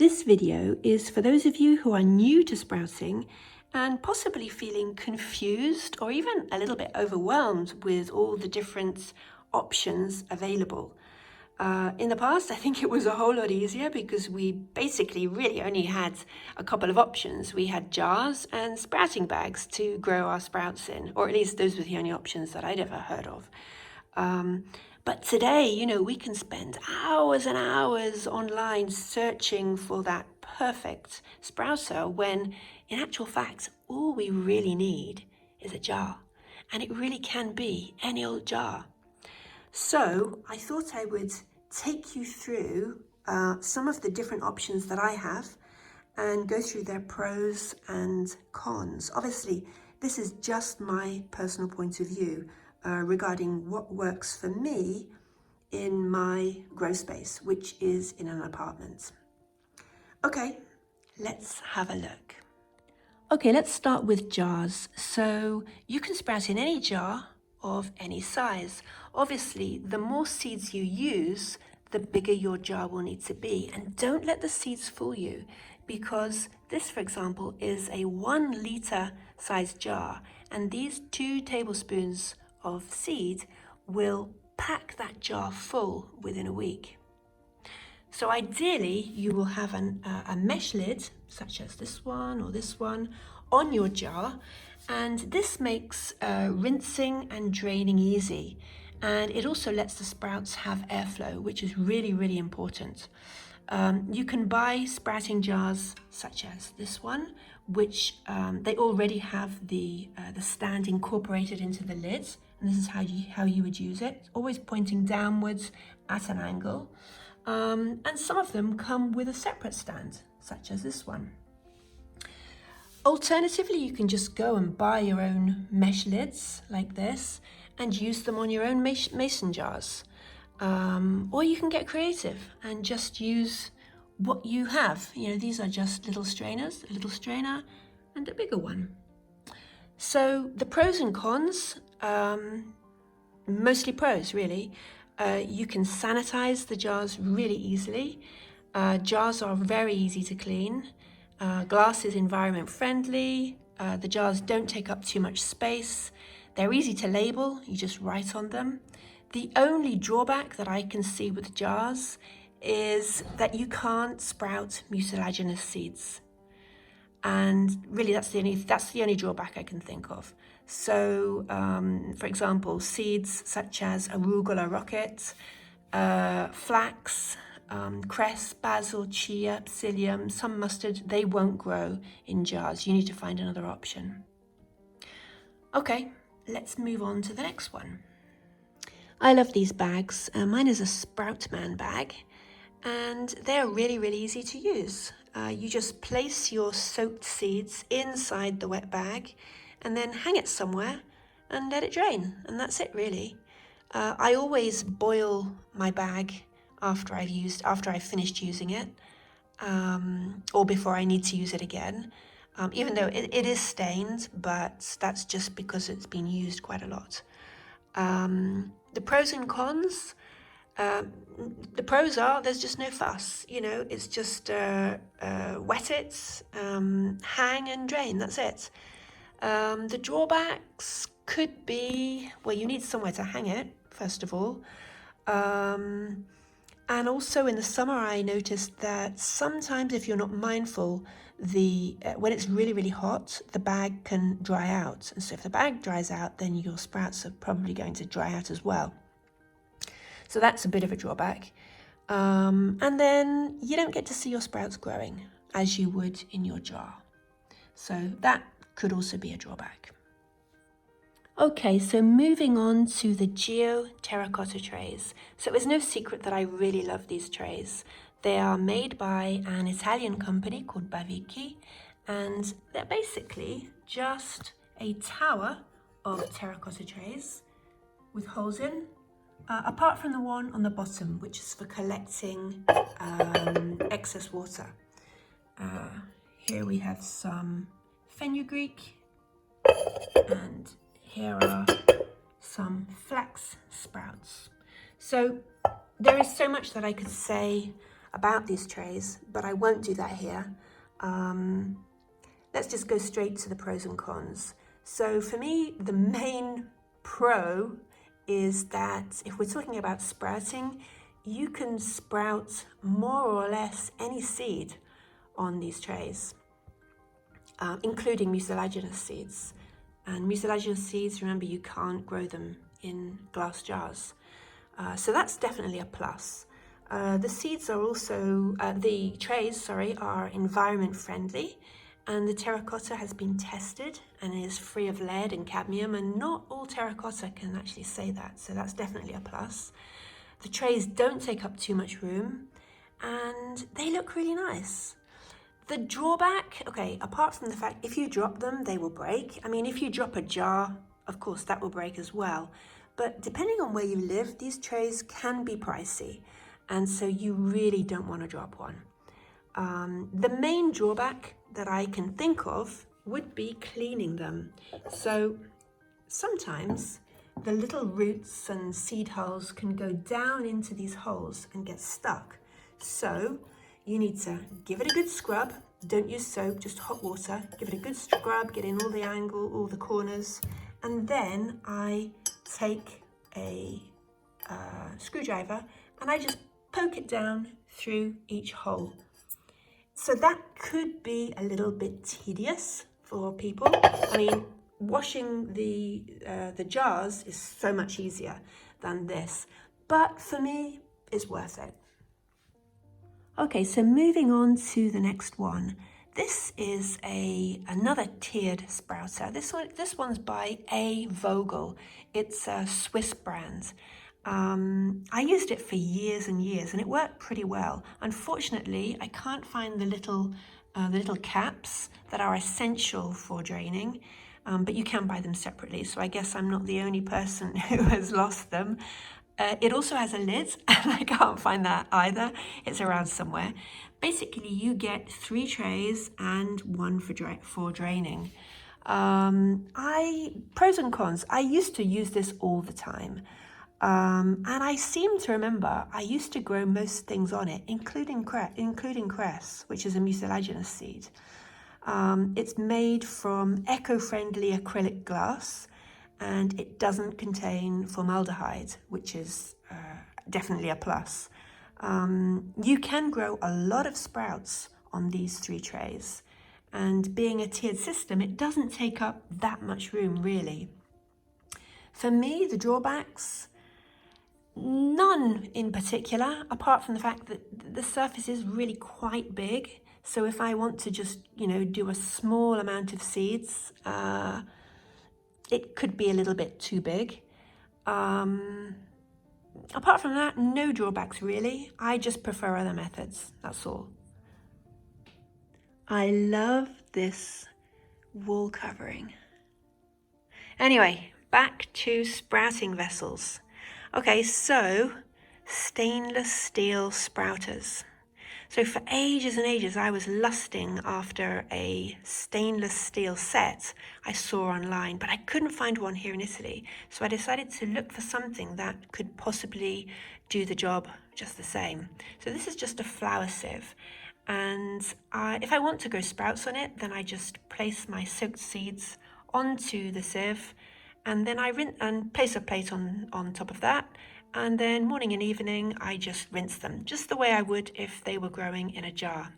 This video is for those of you who are new to sprouting and possibly feeling confused or even a little bit overwhelmed with all the different options available. In the past, I think it was a whole lot easier because we basically really only had a couple of options. We had jars and sprouting bags to grow our sprouts in, or at least those were the only options that I'd ever heard of. But today, we can spend hours and hours online searching for that perfect sprouter when, in actual fact, all we really need is a jar. And it really can be any old jar. So I thought I would take you through some of the different options that I have and go through their pros and cons. Obviously, this is just my personal point of view regarding what works for me in my grow space, which is in an apartment. Okay, let's have a look. Okay, let's start with jars. So you can sprout in any jar of any size. Obviously, the more seeds you use, the bigger your jar will need to be. And don't let the seeds fool you, because this, for example, is a 1 liter size jar, and these 2 tablespoons of seed will pack that jar full within a week. So ideally, you will have a mesh lid, such as this one or this one, on your jar, and this makes rinsing and draining easy. And it also lets the sprouts have airflow, which is really, really important. You can buy sprouting jars such as this one, which they already have the stand incorporated into the lid. And this is how you would use it, always pointing downwards at an angle. And some of them come with a separate stand, such as this one. Alternatively, you can just go and buy your own mesh lids like this and use them on your own mason jars. Or you can get creative and just use what you have. These are just little strainers, a little strainer and a bigger one. So the pros and cons, mostly pros really. You can sanitize the jars really easily. Jars are very easy to clean. Glass is environment friendly. The jars don't take up too much space. They're easy to label, you just write on them. The only drawback that I can see with jars is that you can't sprout mucilaginous seeds. And really that's the only drawback I can think of. So, for example, seeds such as arugula rocket, flax, cress, basil, chia, psyllium, some mustard, they won't grow in jars. You need to find another option. Okay, let's move on to the next one. I love these bags. Mine is a Sproutman bag, and they're really, really easy to use. You just place your soaked seeds inside the wet bag and then hang it somewhere and let it drain, and that's it really. I always boil my bag after I've finished using it, or before I need to use it again, even though it is stained, but that's just because it's been used quite a lot. The pros and cons, the pros are there's just no fuss, it's just wet it, hang and drain, that's it. The drawbacks could be, well, you need somewhere to hang it, first of all. And also in the summer, I noticed that sometimes if you're not mindful, when it's really, really hot, the bag can dry out. And so if the bag dries out, then your sprouts are probably going to dry out as well. So that's a bit of a drawback. And then you don't get to see your sprouts growing as you would in your jar. So that could also be a drawback. Okay, so moving on to the Geo Terracotta trays. So it's no secret that I really love these trays. They are made by an Italian company called Bavicchi, and they're basically just a tower of terracotta trays with holes in, apart from the one on the bottom, which is for collecting excess water. Here we have some fenugreek, and here are some flax sprouts. So there is so much that I could say about these trays, but I won't do that here. Let's just go straight to the pros and cons. So for me, the main pro is that if we're talking about sprouting, you can sprout more or less any seed on these trays, including mucilaginous seeds. And mucilaginous seeds, remember, you can't grow them in glass jars. So that's definitely a plus. The seeds are also, the trays, sorry, are environment friendly, and the terracotta has been tested and is free of lead and cadmium, and not all terracotta can actually say that, so that's definitely a plus. The trays don't take up too much room, and they look really nice. The drawback, okay, apart from the fact if you drop them, they will break. I mean, if you drop a jar, of course, that will break as well. But depending on where you live, these trays can be pricey, and so you really don't want to drop one. The main drawback that I can think of would be cleaning them. So sometimes the little roots and seed holes can go down into these holes and get stuck. So you need to give it a good scrub. Don't use soap, just hot water. Give it a good scrub, get in all the angle, all the corners. And then I take a screwdriver and I just poke it down through each hole. So that could be a little bit tedious for people. I mean, washing the jars is so much easier than this, but for me, it's worth it. Okay, so moving on to the next one. This is another tiered sprouter. This one's by A.Vogel. It's a Swiss brand. I used it for years and years, and it worked pretty well. Unfortunately, I can't find the little caps that are essential for draining, but you can buy them separately. So I guess I'm not the only person who has lost them. It also has a lid, and I can't find that either. It's around somewhere. Basically, you get 3 trays and 1 for draining. Pros and cons. I used to use this all the time. And I seem to remember I used to grow most things on it, including cress, which is a mucilaginous seed. It's made from eco-friendly acrylic glass, and it doesn't contain formaldehyde, which is definitely a plus. You can grow a lot of sprouts on these 3 trays, and being a tiered system, it doesn't take up that much room, really. For me, the drawbacks, none in particular, apart from the fact that the surface is really quite big. So if I want to just, do a small amount of seeds, it could be a little bit too big. Apart from that, no drawbacks really. I just prefer other methods, that's all. I love this wall covering. Anyway, back to sprouting vessels. Okay, so stainless steel sprouters. So for ages and ages, I was lusting after a stainless steel set I saw online, but I couldn't find one here in Italy. So I decided to look for something that could possibly do the job just the same. So this is just a flower sieve. And if I want to grow sprouts on it, then I just place my soaked seeds onto the sieve, and then I place a plate on top of that. And then morning and evening, I just rinse them, just the way I would if they were growing in a jar.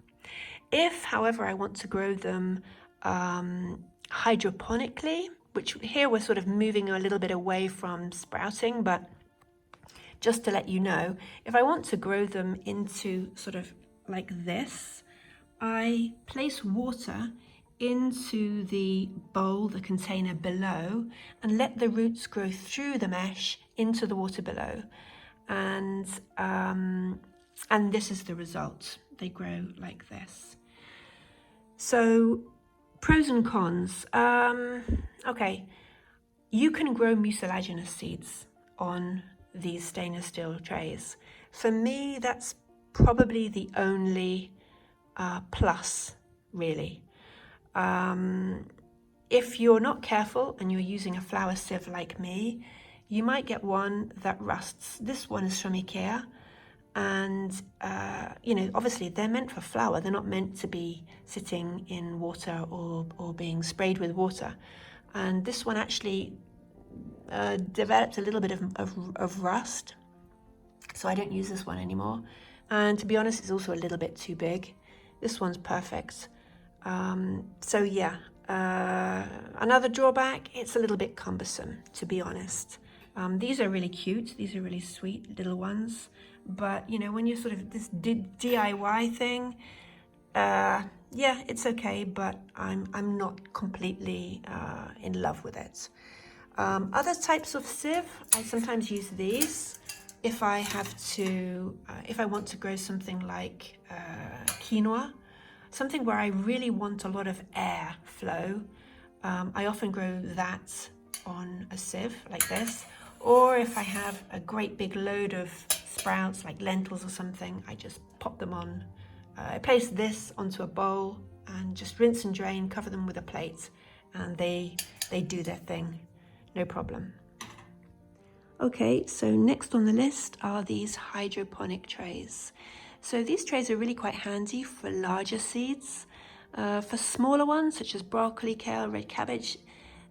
If, however, I want to grow them hydroponically, which here we're sort of moving a little bit away from sprouting, but just to let you know, if I want to grow them into sort of like this, I place water into the bowl, the container below, and let the roots grow through the mesh into the water below. And this is the result. They grow like this. So pros and cons. Okay, you can grow mucilaginous seeds on these stainless steel trays. For me, that's probably the only plus, really. If you're not careful and you're using a flower sieve like me, you might get one that rusts. This one is from IKEA, And, obviously they're meant for flower. They're not meant to be sitting in water or being sprayed with water. And this one actually developed a little bit of rust. So I don't use this one anymore. And to be honest, it's also a little bit too big. This one's perfect. Another drawback, it's a little bit cumbersome, to be honest. These are really cute. These are really sweet little ones. But, when you're sort of this DIY thing, it's okay, but I'm not completely in love with it. Other types of sieve, I sometimes use these. If I want to grow something like quinoa, something where I really want a lot of air flow, I often grow that on a sieve like this. Or if I have a great big load of sprouts like lentils or something, I just pop them on. I place this onto a bowl and just rinse and drain, cover them with a plate, and they do their thing, no problem. Okay, so next on the list are these hydroponic trays. So these trays are really quite handy for larger seeds. For smaller ones, such as broccoli, kale, red cabbage,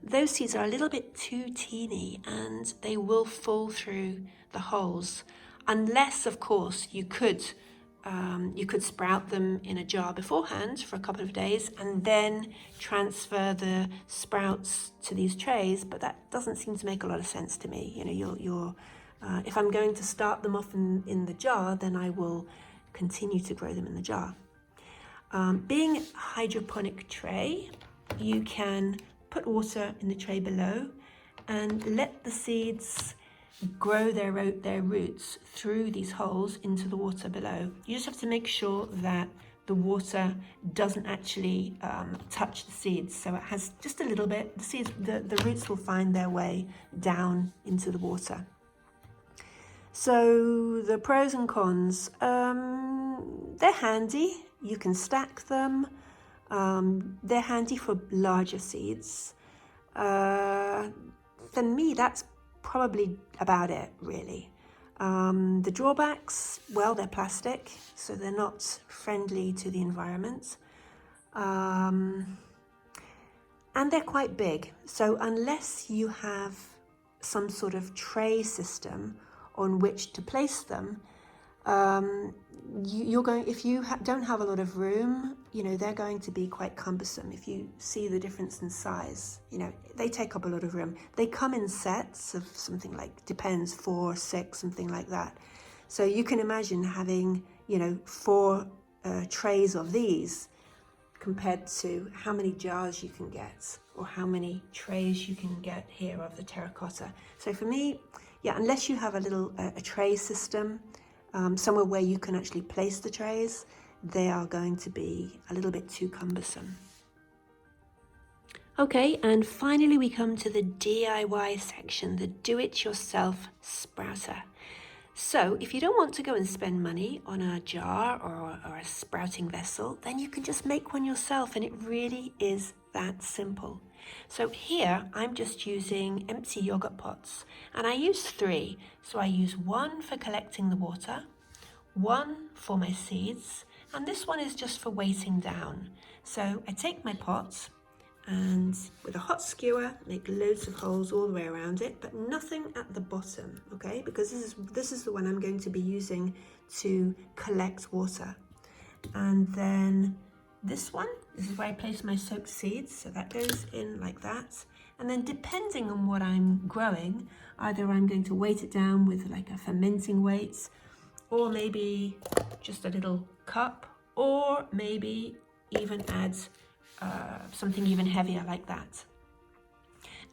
those seeds are a little bit too teeny and they will fall through the holes. Unless, of course, you could sprout them in a jar beforehand for a couple of days and then transfer the sprouts to these trays, but that doesn't seem to make a lot of sense to me. If I'm going to start them off in the jar, then I will continue to grow them in the jar. Being a hydroponic tray, you can put water in the tray below and let the seeds grow their roots through these holes into the water below. You just have to make sure that the water doesn't actually touch the seeds, so it has just a little bit. The roots will find their way down into the water. So the pros and cons, they're handy. You can stack them. They're handy for larger seeds. For me, that's probably about it, really. The drawbacks, well, they're plastic, so they're not friendly to the environment. And they're quite big. So unless you have some sort of tray system on which to place them, if you don't have a lot of room, they're going to be quite cumbersome. If you see the difference in size, they take up a lot of room. They come in sets of something like, depends, 4, 6, something like that. So you can imagine having, 4 trays of these compared to how many jars you can get or how many trays you can get here of the terracotta. So for me, unless you have a tray system, somewhere where you can actually place the trays, they are going to be a little bit too cumbersome. Okay, and finally we come to the DIY section, the do-it-yourself sprouter. So if you don't want to go and spend money on a jar or a sprouting vessel, then you can just make one yourself, and it really is that simple. So here I'm just using empty yogurt pots, and I use 3. So I use 1 for collecting the water, 1 for my seeds, and this one is just for weighting down. So I take my pot and with a hot skewer make loads of holes all the way around it, but nothing at the bottom, okay? Because this is the one I'm going to be using to collect water. And then this is where I place my soaked seeds, so that goes in like that. And then depending on what I'm growing, either I'm going to weight it down with like a fermenting weight, or maybe just a little cup, or maybe even add something even heavier like that.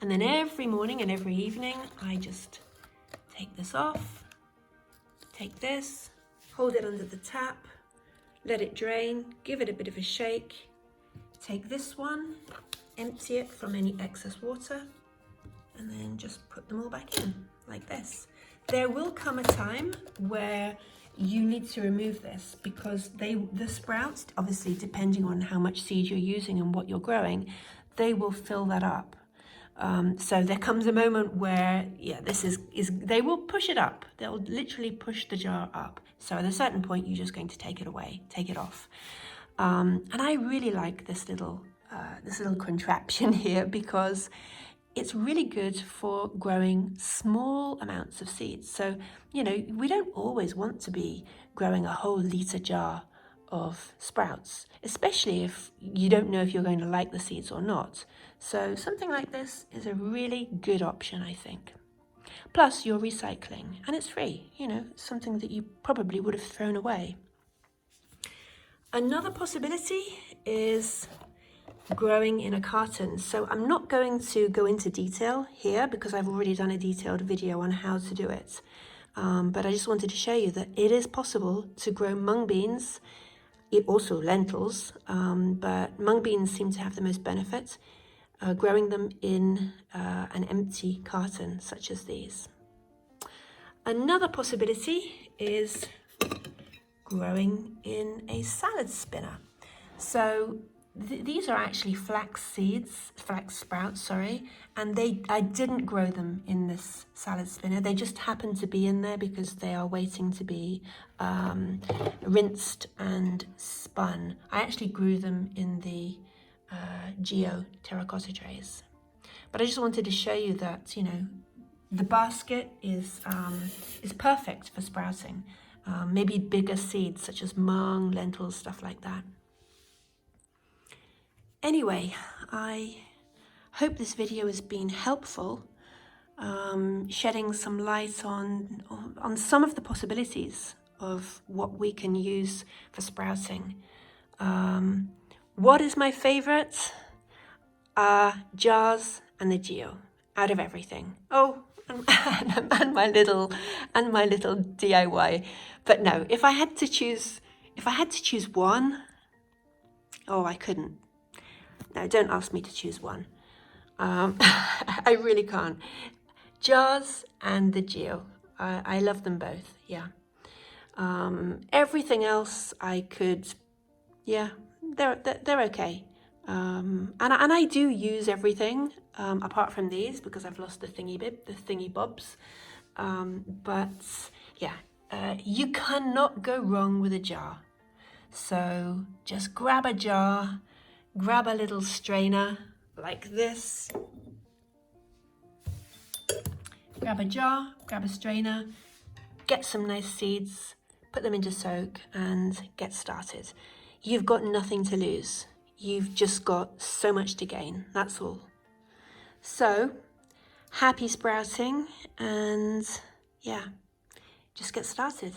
And then every morning and every evening, I just take this off, take this, hold it under the tap, let it drain, give it a bit of a shake, take this one, empty it from any excess water, and then just put them all back in like this. There will come a time where you need to remove this because the sprouts, obviously depending on how much seed you're using and what you're growing, they will fill that up. So there comes a moment where, this is they will push it up. They'll literally push the jar up. So at a certain point, you're just going to take it away, take it off. And I really like this little contraption here because it's really good for growing small amounts of seeds. So, you know, we don't always want to be growing a whole litre jar of sprouts, especially if you don't know if you're going to like the seeds or not. So something like this is a really good option, I think. Plus, you're recycling, and it's free, you know, something that you probably would have thrown away. Another possibility is growing in a carton. So I'm not going to go into detail here because I've already done a detailed video on how to do it. But I just wanted to show you that it is possible to grow mung beans, also lentils, but mung beans seem to have the most benefit, growing them in an empty carton such as these. Another possibility is growing in a salad spinner. So these are actually flax sprouts, sorry, and I didn't grow them in this salad spinner. They just happen to be in there because they are waiting to be rinsed and spun. I actually grew them in the Terracotta trays. But I just wanted to show you that, you know, the basket is perfect for sprouting. Maybe bigger seeds such as mung, lentils, stuff like that. Anyway, I hope this video has been helpful, shedding some light on some of the possibilities of what we can use for sprouting. What is my favorite? Jars and the geo, out of everything. Oh, and my little DIY. But no, if I had to choose one, oh, I couldn't. No, don't ask me to choose one. I really can't. Jars and the geo. I love them both, yeah. Everything else I could, yeah, they're okay. And I do use everything apart from these because I've lost the thingy bobs. But yeah, you cannot go wrong with a jar. So just grab a jar, grab a little strainer like this. Grab a jar, grab a strainer, get some nice seeds, put them into soak and get started. You've got nothing to lose. You've just got so much to gain, that's all. So, happy sprouting and yeah, just get started.